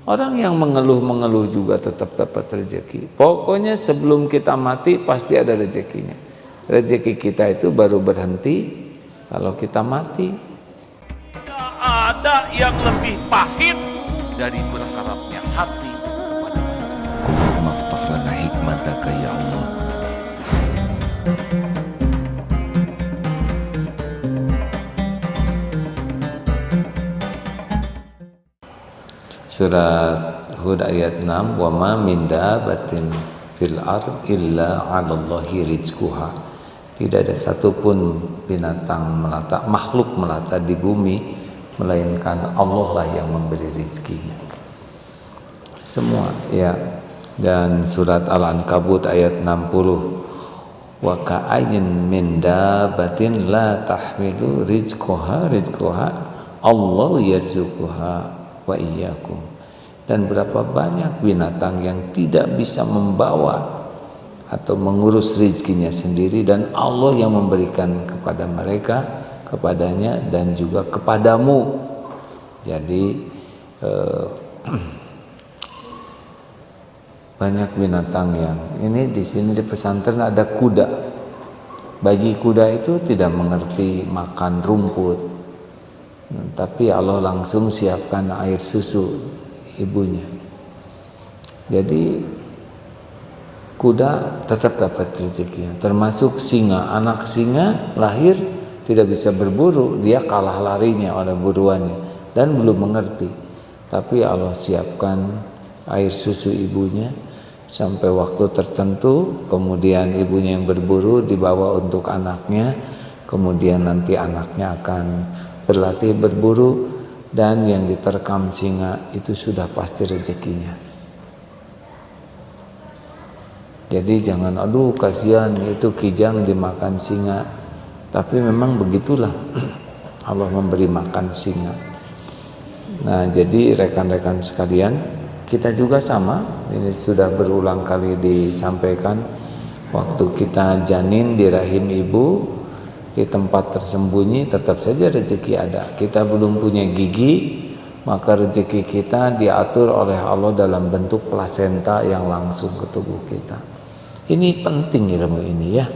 Orang yang mengeluh-mengeluh juga tetap dapat rezeki. Pokoknya sebelum kita mati pasti ada rezekinya. Rezeki kita itu baru berhenti kalau kita mati. Tidak ada yang lebih pahit dari berharapnya hati kepada Allah. Allahumma ftah lana hikmataka ya Allah. Surat Hud ayat 6, wa ma min dabatin fil ard illa 'alallahi rizquha. Tidak ada satupun binatang melata, makhluk melata di bumi melainkan Allah lah yang memberi rezekinya. Semua ya. Dan surat Al-Ankabut ayat 60, wa ka'ayyin min dabatin la tahmilu rizquha Allah yarzuquha wa iyyakum. Dan berapa banyak binatang yang tidak bisa membawa atau mengurus rezekinya sendiri, dan Allah yang memberikan kepada mereka, kepadanya dan juga kepadamu. Jadi banyak binatang yang ini di sini di pesantren ada kuda. Bagi kuda itu tidak mengerti makan rumput, tapi Allah langsung siapkan air susu ibunya. Jadi kuda tetap dapat rezekinya. Termasuk singa. Anak singa lahir tidak bisa berburu, dia kalah larinya oleh buruannya dan belum mengerti. Tapi Allah siapkan air susu ibunya sampai waktu tertentu, kemudian ibunya yang berburu dibawa untuk anaknya, kemudian nanti anaknya akan berlatih berburu, dan yang diterkam singa itu sudah pasti rezekinya. Jadi jangan aduh kasihan itu kijang dimakan singa, tapi memang begitulah Allah memberi makan singa. Nah, jadi rekan-rekan sekalian, kita juga sama, ini sudah berulang kali disampaikan, waktu kita janin di rahim ibu, di tempat tersembunyi tetap saja rezeki ada. Kita belum punya gigi, maka rezeki kita diatur oleh Allah dalam bentuk plasenta yang langsung ke tubuh kita. Ini penting ilmu ini ya.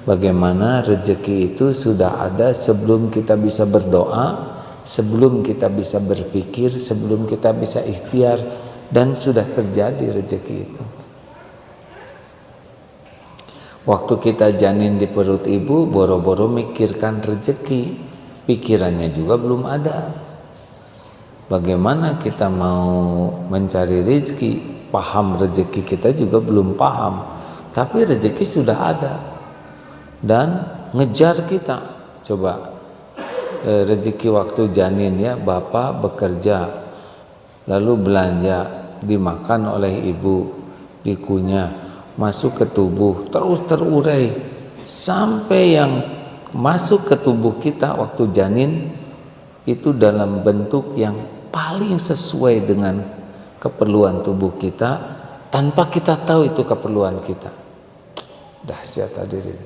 Bagaimana rezeki itu sudah ada sebelum kita bisa berdoa, sebelum kita bisa berpikir, sebelum kita bisa ikhtiar, dan sudah terjadi rezeki itu. Waktu kita janin di perut ibu, boro-boro mikirkan rezeki, pikirannya juga belum ada. Bagaimana kita mau mencari rezeki, paham rezeki kita juga belum paham, tapi rezeki sudah ada dan ngejar kita. Coba rezeki waktu janin ya, bapak bekerja, lalu belanja, dimakan oleh ibu, dikunyah, masuk ke tubuh, terus terurai sampai yang masuk ke tubuh kita waktu janin itu dalam bentuk yang paling sesuai dengan keperluan tubuh kita, tanpa kita tahu itu keperluan kita. Dahsyat hadirin.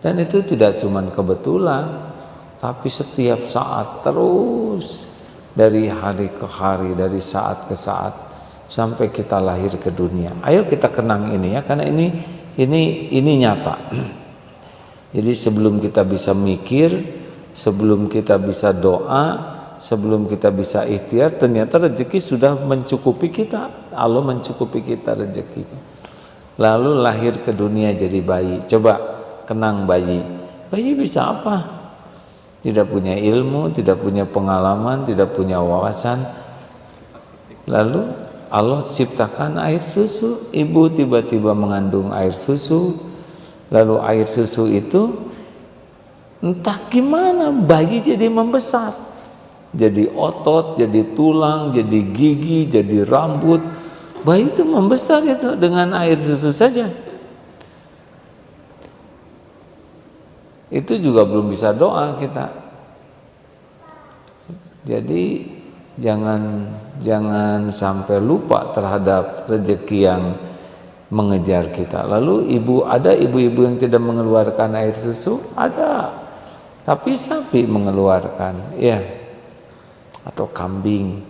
Dan itu tidak cuma kebetulan, tapi setiap saat, terus dari hari ke hari, dari saat ke saat, sampai kita lahir ke dunia. Ayo kita kenang ini ya, karena ini nyata. Jadi sebelum kita bisa mikir, sebelum kita bisa doa, sebelum kita bisa ikhtiar, ternyata rezeki sudah mencukupi kita. Allah mencukupi kita rezekinya. Lalu lahir ke dunia jadi bayi. Coba kenang bayi. Bayi bisa apa? Tidak punya ilmu, tidak punya pengalaman, tidak punya wawasan. Lalu Allah ciptakan air susu, ibu tiba-tiba mengandung air susu, lalu air susu itu entah gimana bayi jadi membesar, jadi otot, jadi tulang, jadi gigi, jadi rambut. Bayi itu membesar itu dengan air susu saja. Itu juga belum bisa doa kita. Jadi jangan sampai lupa terhadap rezeki yang mengejar kita. Lalu ada ibu-ibu yang tidak mengeluarkan air susu, ada, tapi sapi mengeluarkan, ya, atau kambing.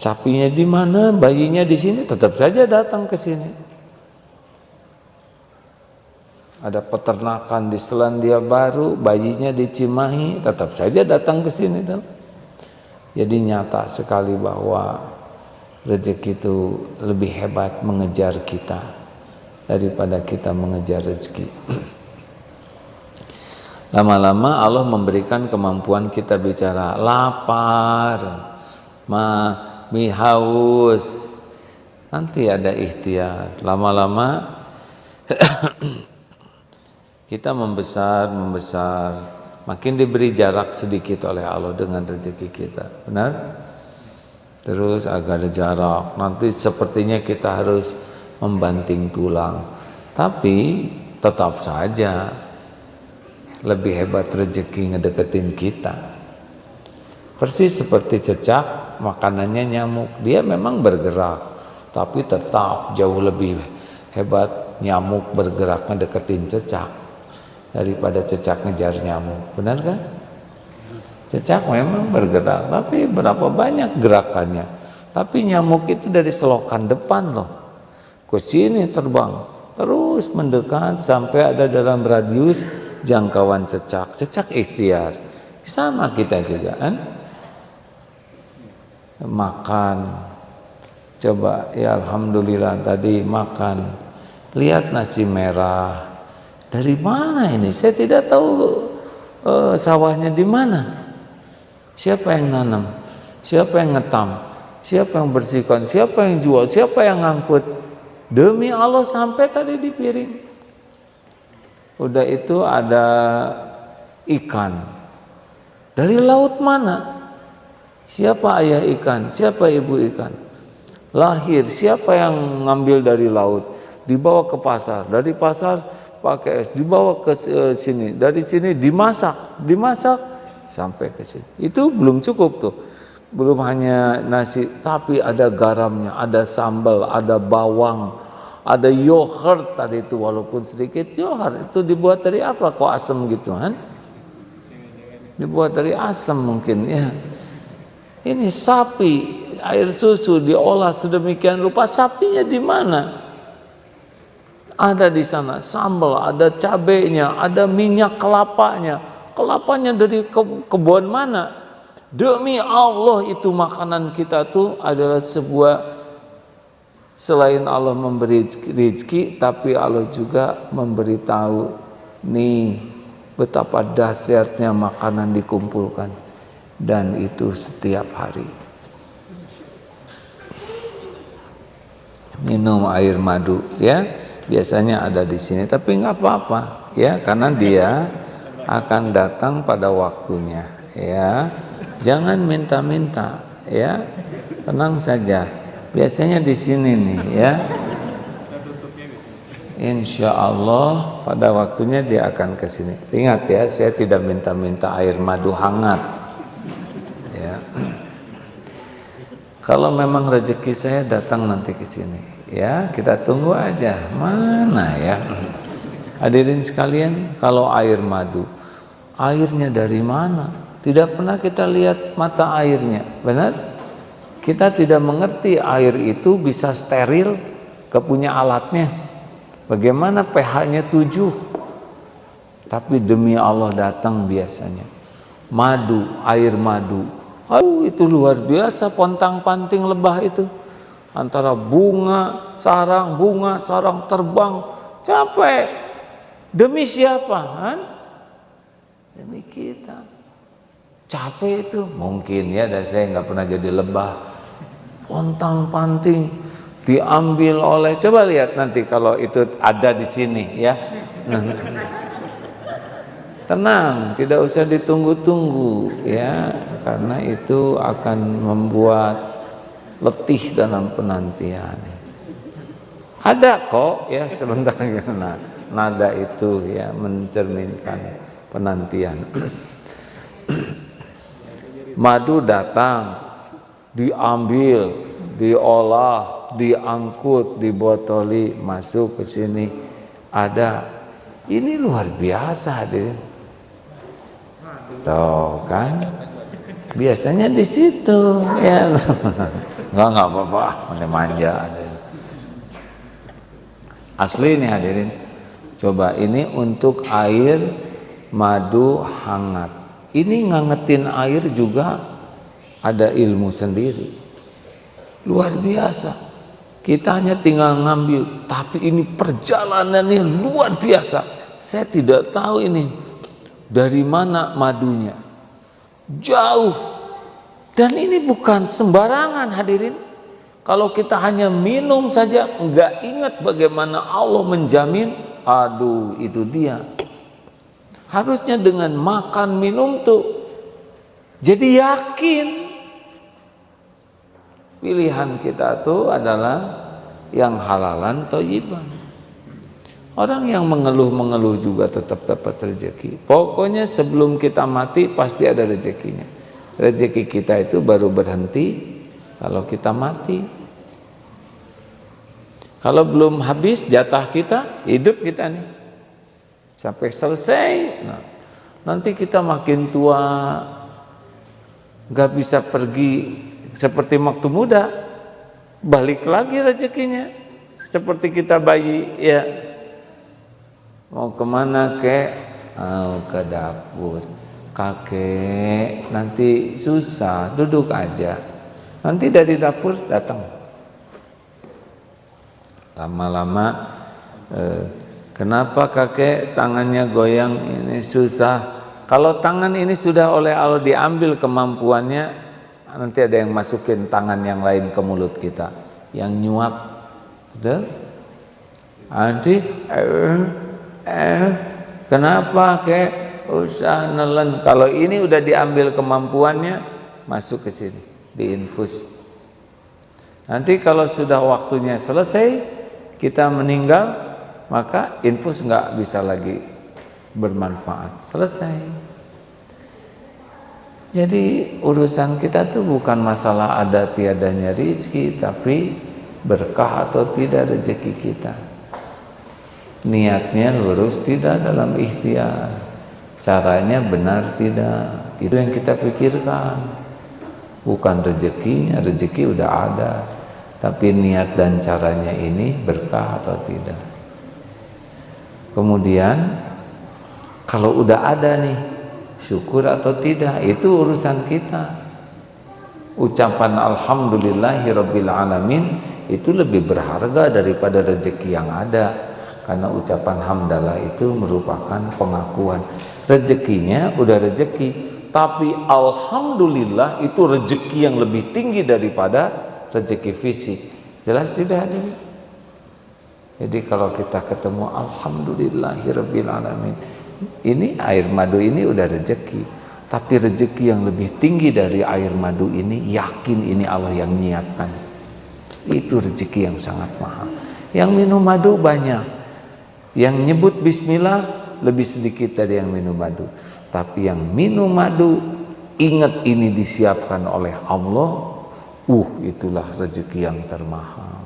Sapinya di mana, bayinya di sini, tetap saja datang ke sini. Ada peternakan di Selandia Baru, bayinya di Cimahi, tetap saja datang ke sini tuh. Jadi nyata sekali bahwa rezeki itu lebih hebat mengejar kita daripada kita mengejar rezeki. Lama-lama Allah memberikan kemampuan kita bicara lapar, mie haus, nanti ada ikhtiar. Lama-lama kita membesar, makin diberi jarak sedikit oleh Allah dengan rezeki kita, benar? Terus agak ada jarak, nanti sepertinya kita harus membanting tulang, tapi tetap saja lebih hebat rezeki ngedeketin kita. Persis seperti cecak, makanannya nyamuk, dia memang bergerak, tapi tetap jauh lebih hebat nyamuk bergerak ngedeketin cecak daripada cecak ngejar nyamuk, benar kan? Cecak memang bergerak, tapi berapa banyak gerakannya. Tapi nyamuk itu dari selokan depan loh, ke sini terbang, terus mendekat sampai ada dalam radius jangkauan cecak. Cecak ikhtiar. Sama kita juga kan? Makan. Coba ya alhamdulillah tadi makan. Lihat nasi merah. Dari mana ini? Saya tidak tahu sawahnya di mana. Siapa yang nanam? Siapa yang ngetam? Siapa yang bersihkan? Siapa yang jual? Siapa yang ngangkut? Demi Allah sampai tadi di piring. Udah itu ada ikan. Dari laut mana? Siapa ayah ikan? Siapa ibu ikan? Lahir, siapa yang ngambil dari laut? Dibawa ke pasar. Dari pasar pakai es, dibawa ke sini. Dari sini dimasak sampai ke sini. Itu belum cukup tuh. Belum hanya nasi, tapi ada garamnya, ada sambal, ada bawang, ada yogurt tadi itu, walaupun sedikit yogurt itu dibuat dari apa kok asam gitu kan? Dibuat dari asam mungkin ya. Ini sapi, air susu diolah sedemikian rupa, sapinya di mana? Ada di sana sambal, ada cabenya, ada minyak kelapanya. Kelapanya dari kebun mana? Demi Allah itu makanan kita tuh adalah sebuah, selain Allah memberi rezeki, tapi Allah juga memberitahu nih betapa dahsyatnya makanan dikumpulkan, dan itu setiap hari. Minum air madu ya, biasanya ada di sini, tapi nggak apa-apa ya, karena dia akan datang pada waktunya ya. Jangan minta-minta ya, tenang saja. Biasanya di sini nih ya. Insya Allah pada waktunya dia akan ke sini. Ingat ya, saya tidak minta-minta air madu hangat. Ya. Kalau memang rezeki saya datang nanti ke sini, ya kita tunggu aja. Mana ya? Hadirin sekalian, kalau air madu, airnya dari mana? Tidak pernah kita lihat mata airnya, benar? Kita tidak mengerti air itu bisa steril, kepunya alatnya. Bagaimana pH-nya 7? Tapi demi Allah datang biasanya. Madu, air madu. Itu luar biasa pontang-panting lebah itu. Antara bunga, sarang terbang. Capek. Demi siapa? Kan? Demi kita. Capek itu mungkin ya, dan saya nggak pernah jadi lebah. Pontang-panting diambil oleh, coba lihat nanti kalau itu ada di sini ya. Tenang, tidak usah ditunggu-tunggu ya, karena itu akan membuat letih dalam penantian. Ada kok ya sebentar, nah, nada itu ya mencerminkan penantian. Madu datang, diambil, diolah, diangkut, dibotoli, masuk ke sini. Ada, ini luar biasa hadirin. Tuh kan, Biasanya di situ ya. Enggak apa-apa, manja. Asli nih hadirin. Coba ini untuk air madu hangat. Ini ngangetin air juga ada ilmu sendiri. Luar biasa. Kita hanya tinggal ngambil, tapi ini perjalanannya luar biasa. Saya tidak tahu ini dari mana madunya. Jauh. Dan ini bukan sembarangan hadirin. Kalau kita hanya minum saja, enggak ingat bagaimana Allah menjamin, aduh itu dia. Harusnya dengan makan minum tuh jadi yakin. Pilihan kita tuh adalah yang halalan thayyiban. Orang yang mengeluh-mengeluh juga tetap dapat rezeki. Pokoknya sebelum kita mati pasti ada rezekinya. Rezeki kita itu baru berhenti kalau kita mati. Kalau belum habis jatah kita, hidup kita nih sampai selesai. Nah, nanti kita makin tua, gak bisa pergi seperti waktu muda, balik lagi rezekinya. Seperti kita bayi, ya mau kemana kek? Oh, ke dapur. Kakek, nanti susah, duduk aja. Nanti dari dapur datang. Lama-lama, kenapa kakek tangannya goyang? Ini susah. Kalau tangan ini sudah oleh Allah diambil kemampuannya, nanti ada yang masukin tangan yang lain ke mulut kita, yang nyuap, betul? Nanti, kenapa kek? Usah nelen. Kalau ini udah diambil kemampuannya, masuk ke sini, diinfus. Nanti kalau sudah waktunya selesai, kita meninggal, maka infus nggak bisa lagi bermanfaat. Selesai. Jadi urusan kita tuh bukan masalah ada tiadanya rezeki, tapi berkah atau tidak rezeki kita. Niatnya lurus tidak dalam ikhtiar, caranya benar tidak, itu yang kita pikirkan. Bukan rezekinya, rezeki udah ada, tapi niat dan caranya ini berkah atau tidak. Kemudian kalau udah ada nih, syukur atau tidak, itu urusan kita. Ucapan alhamdulillahirabbil alamin itu lebih berharga daripada rezeki yang ada. Karena ucapan hamdalah itu merupakan pengakuan. Rezekinya udah rezeki, tapi alhamdulillah itu rezeki yang lebih tinggi daripada rezeki fisik. Jelas tidak ini? Jadi kalau kita ketemu alhamdulillahirabbil alamin, ini air madu ini udah rezeki, tapi rezeki yang lebih tinggi dari air madu ini, yakin ini Allah yang nyiapkan. Itu rezeki yang sangat mahal. Yang minum madu banyak, yang nyebut bismillah lebih sedikit dari yang minum madu. Tapi yang minum madu, ingat ini disiapkan oleh Allah, itulah rezeki yang termahal.